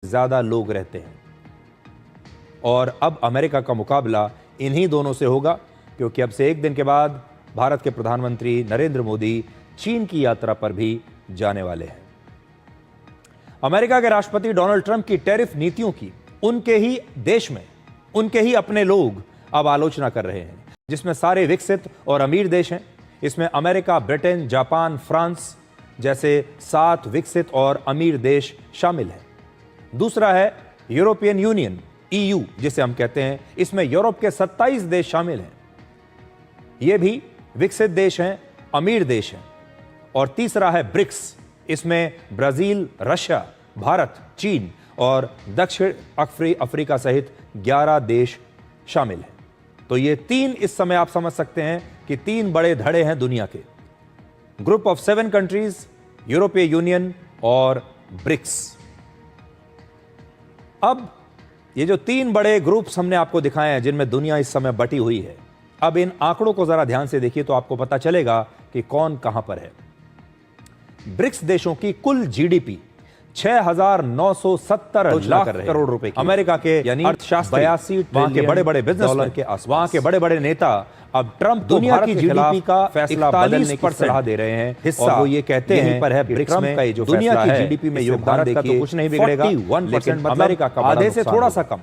ज्यादा लोग रहते हैं। और अब अमेरिका का मुकाबला इन्हीं दोनों से होगा, क्योंकि अब से एक दिन के बाद भारत के प्रधानमंत्री नरेंद्र मोदी चीन की यात्रा पर भी जाने वाले हैं। अमेरिका के राष्ट्रपति डोनाल्ड ट्रंप की टैरिफ नीतियों की उनके ही देश में उनके ही अपने लोग अब आलोचना कर रहे हैं, जिसमें सारे विकसित और अमीर देश हैं। इसमें अमेरिका, ब्रिटेन, जापान, फ्रांस जैसे 7 विकसित और अमीर देश शामिल हैं। दूसरा है यूरोपियन यूनियन, EU जिसे हम कहते हैं। इसमें यूरोप के 27 देश शामिल हैं। ये भी विकसित देश हैं, अमीर देश हैं। और तीसरा है ब्रिक्स। इसमें ब्राजील, रशिया, भारत, चीन और दक्षिण अफ्रीका सहित 11 देश शामिल हैं। तो ये 3 इस समय आप समझ सकते हैं कि 3 बड़े धड़े हैं दुनिया के। ग्रुप ऑफ 7 कंट्रीज, यूरोपीय यूनियन और ब्रिक्स। अब ये जो 3 बड़े ग्रुप्स हमने आपको दिखाए हैं जिनमें दुनिया इस समय बटी हुई है, अब इन आंकड़ों को जरा ध्यान से देखिए तो आपको पता चलेगा कि कौन कहां पर है। ब्रिक्स देशों की कुल GDP 6,970 लाख करोड़ रुपए की। अमेरिका के यानी अर्थशास्त्री, 82 वहां के बड़े बड़े बिजनेसमैन के आसपास, वहां के बड़े बड़े नेता अब ट्रंप दुनिया की GDP का फैसला बदलने की सलाह दे रहे हैं हिस्सा। वो ये कहते हैं पर है ब्रिक्स में का ये जो दुनिया की GDP में योगदान देखिए तो कुछ नहीं बिगड़ेगा, 41% अमेरिका का आधे से थोड़ा सा कम।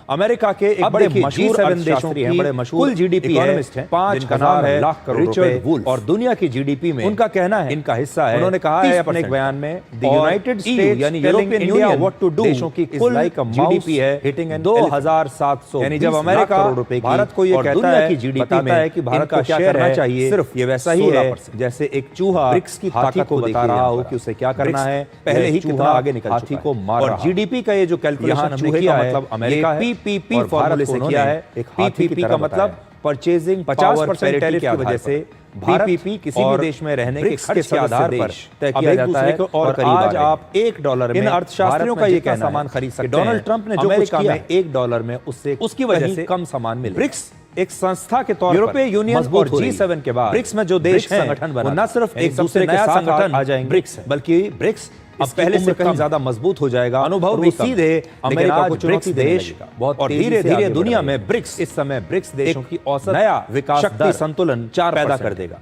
अमेरिका के एक बड़े मशहूर G7 देशों की बड़े मशहूर कुल GDP है 5,000 लाख करोड़ रुपए और दुनिया की GDP में उनका कहना है इनका हिस्सा है। उन्होंने कहा है अपने एक बयान में, द यूनाइटेड स्टेट्स यानी European Union what to do देशों की कुल GDP है हिटिंग 2,700। यानी जब अमेरिका भारत को ये कहता है कि GDP में है कि भारत का क्या करना चाहिए, सिर्फ ये वैसा ही है जैसे एक चूहा ब्रिक्स की ताकत को बता रहा हो कि उसे क्या करना है, पहले ही कितना आगे निकल चुका है, हाथी को मार रहा है। और GDP का ये जो कैलकुलेशन हमने किया है मतलब अमेरिका है PPP फॉर्मूले से किया है। एक PPP का मतलब परचेजिंग 50% टैरिफ की वजह से PPP किसी भी देश में रहने के खर्च के आधार पर तय किया जाता है। और आज आप $1 में इन अर्थशास्त्रियों का ये कहना सामान खरीद सकते हैं। डोनाल्ड ट्रंप ने जो अमेरिका में $1 में उससे उसकी वजह से कम सामान मिले। ब्रिक्स एक संस्था के तौर पर यूरोपीय यूनियन और G7 के बाद ब्रिक्स में जो देश हैं संगठन बना, न सिर्फ एक दूसरे के साथ आ जाएंगे ब्रिक्स, बल्कि ब्रिक्स अब पहले से कहीं ज्यादा मजबूत हो जाएगा। अनुभव भी सीधे अमेरिका को चुनौती देगा बहुत और धीरे धीरे दुनिया में ब्रिक्स इस समय ब्रिक्स देशों की औसत नया विकास शक्ति संतुलन 4 पैदा कर देगा।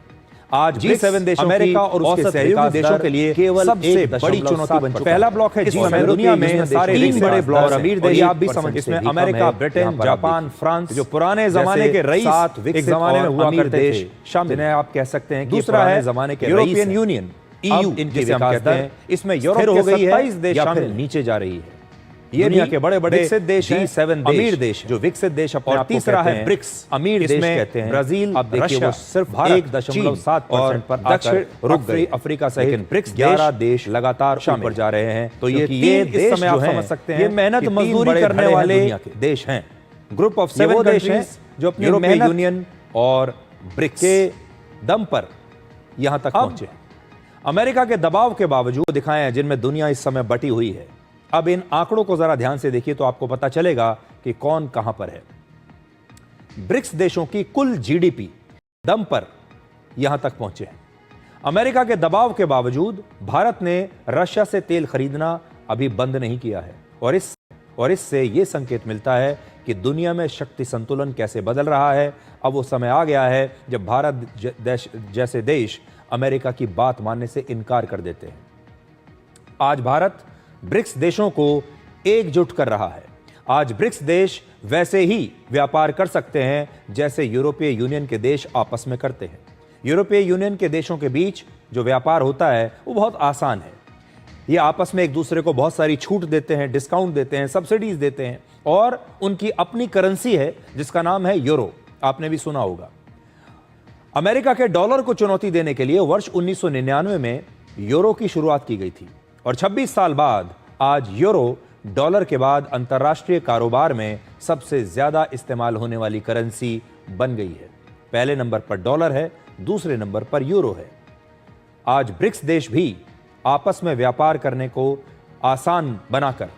आज G7 देशों अमेरिका और उसके सहयोगी देशों के लिए केवल सबसे बड़ी चुनौती बन चुका है। पहला ब्लॉक है G7 दुनिया में सारे 3 बड़े ब्लॉक और अमीर देश आप भी समझ, इसमें अमेरिका, ब्रिटेन, जापान, फ्रांस जो पुराने जमाने के रईस एक जमाने में हुआ करते थे शामिल, जिन्हें आप कह सकते हैं। दूसरा है जमाने के यूरोपियन यूनियन EU इनके हम कहते हैं। इसमें यूरोप के 27 देश शामिल नीचे जा रही है। ये दुनिया के बड़े बड़े विकसित देश हैं, G7 अमीर देश जो विकसित देश अपने आप को तीसरा है ब्रिक्स अमीर देश कहते हैं। ब्राजील, अब देखिए वो सिर्फ 1.7% पर दक्षिण रुक गए। अफ्रीका सहित ब्रिक्स 11 देश लगातार ऊपर जा रहे हैं। तो ये इस समय आप समझ सकते हैं ये मेहनत मजदूरी करने वाले देश हैं। ग्रुप ऑफ 7 देश हैं जो अपनी यूरोपियन यूनियन और ब्रिक्स के दम पर यहां तक पहुंचे। अमेरिका के दबाव के बावजूद दिखाए हैं जिनमें दुनिया इस समय बटी हुई है। अब इन आंकड़ों को जरा ध्यान से देखिए तो आपको पता चलेगा कि कौन कहां पर है। ब्रिक्स देशों की कुल GDP दम पर यहां तक पहुंचे हैं। अमेरिका के दबाव के बावजूद भारत ने रशिया से तेल खरीदना अभी बंद नहीं किया है। और इससे यह संकेत मिलता है कि दुनिया में शक्ति संतुलन कैसे बदल रहा है। अब वो समय आ गया है जब भारत जैसे देश अमेरिका की बात मानने से इनकार कर देते हैं। आज भारत ब्रिक्स देशों को एकजुट कर रहा है। आज ब्रिक्स देश वैसे ही व्यापार कर सकते हैं जैसे यूरोपीय यूनियन के देश आपस में करते हैं। यूरोपीय यूनियन के देशों के बीच जो व्यापार होता है वो बहुत आसान है। ये आपस में एक दूसरे को बहुत सारी छूट देते हैं, डिस्काउंट देते हैं, सब्सिडीज देते हैं और उनकी अपनी करेंसी है जिसका नाम है यूरो। आपने भी सुना होगा। अमेरिका के डॉलर को चुनौती देने के लिए वर्ष 1999 में यूरो की शुरुआत की गई थी और 26 साल बाद आज यूरो डॉलर के बाद अंतर्राष्ट्रीय कारोबार में सबसे ज्यादा इस्तेमाल होने वाली करेंसी बन गई है। पहले नंबर पर डॉलर है, दूसरे नंबर पर यूरो है। आज ब्रिक्स देश भी आपस में व्यापार करने को आसान बनाकर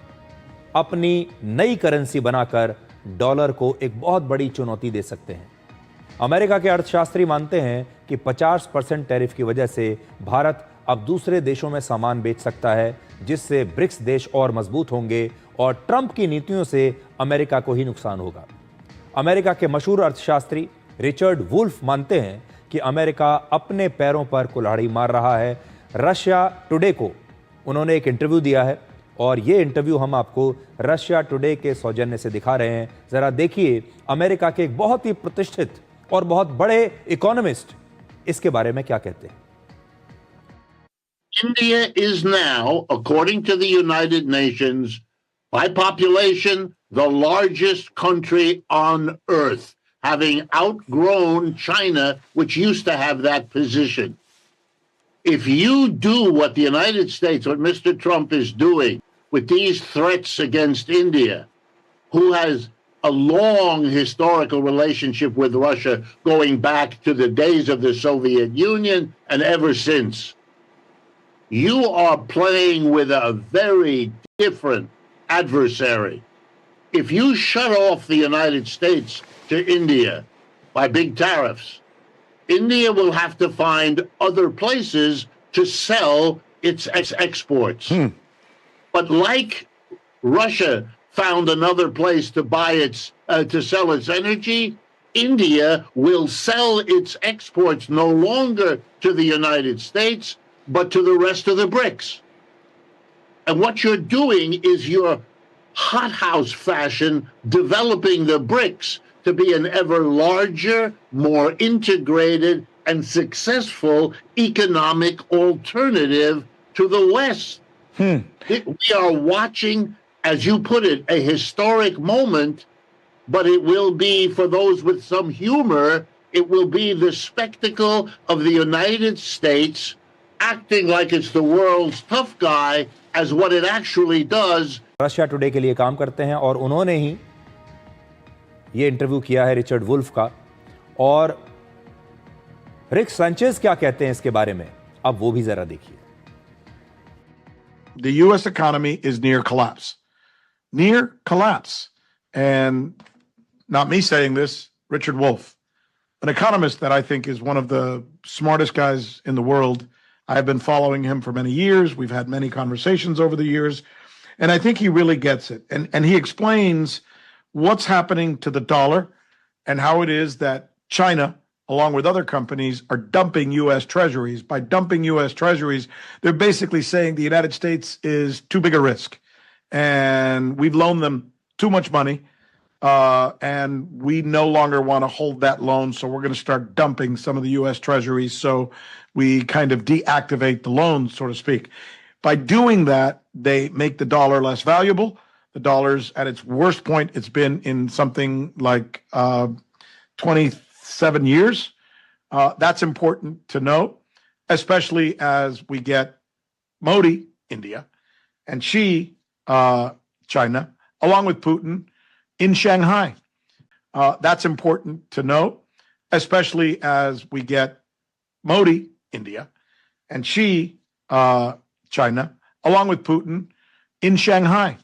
अपनी नई करेंसी बनाकर डॉलर को एक बहुत बड़ी चुनौती दे सकते हैं। अमेरिका के अर्थशास्त्री मानते हैं कि 50% टैरिफ की वजह से भारत अब दूसरे देशों में सामान बेच सकता है, जिससे ब्रिक्स देश और मजबूत होंगे और ट्रंप की नीतियों से अमेरिका को ही नुकसान होगा। अमेरिका के मशहूर अर्थशास्त्री रिचर्ड वुल्फ मानते हैं कि अमेरिका अपने पैरों पर कुल्हाड़ी मार रहा है। रशिया टुडे को उन्होंने एक इंटरव्यू दिया है और ये इंटरव्यू हम आपको रशिया टुडे के सौजन्य से दिखा रहे हैं। जरा देखिए अमेरिका के एक बहुत ही प्रतिष्ठित और बहुत बड़े इकोनॉमिस्ट इसके बारे में क्या कहते हैं। India is now, according to the United Nations, by population, the largest country on earth, having outgrown China, which used to have that position. If you do what the United States, what Mr. Trump is doing with these threats against India, who has a long historical relationship with Russia going back to the days of the Soviet Union and ever since, you are playing with a very different adversary. If you shut off the United States to India by big tariffs, India will have to find other places to sell its exports. But like Russia found another place to buy to sell its energy, India will sell its exports no longer to the United States, but to the rest of the BRICS. And what you're doing is you're hothouse fashion developing the BRICS to be an ever larger, more integrated and successful economic alternative to the West. We are watching, as you put it, a historic moment, but it will be, for those with some humor, it will be the spectacle of the United States acting like it's the world's tough guy as what it actually does. Russia today के लिए काम करते हैं और उन्होंने ही ये interview किया है रिचर्ड वुल्फ का। और रिक सैंचेज क्या कहते हैं इसके बारे में, अब वो भी जरा देखिए। The U.S. economy is near collapse. Near collapse. And not me saying this, Richard Wolff, an economist that I think is one of the smartest guys in the world. I have been following him for many years. We've had many conversations over the years. And I think he really gets it. And he explains what's happening to the dollar and how it is that China, along with other companies, are dumping U.S. treasuries. By dumping U.S. treasuries, they're basically saying the United States is too big a risk. And we've loaned them too much money. And we no longer want to hold that loan. So we're going to start dumping some of the U.S. treasuries. So we kind of deactivate the loans, so to speak. By doing that, they make the dollar less valuable. The dollar's at its worst point it's been in something like 27 years. That's important to note, especially as we get Modi, India, and Xi, China, along with Putin, in Shanghai. That's important to note, especially as we get Modi, India, and Xi, China, along with Putin, in Shanghai.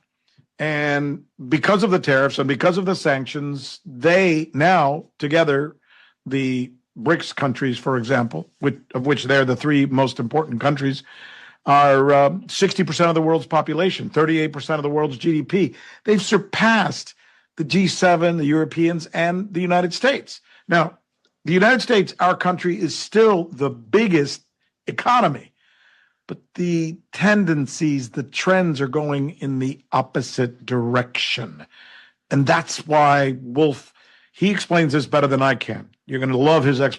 And because of the tariffs and because of the sanctions, they now, together, the BRICS countries, for example, of which they're the three most important countries, are 60% of the world's population, 38% of the world's GDP. They've surpassed the G7, the Europeans, and the United States. Now, the United States, our country, is still the biggest economy, but the tendencies, the trends are going in the opposite direction. And that's why Wolff, he explains this better than I can. You're going to love his explanation.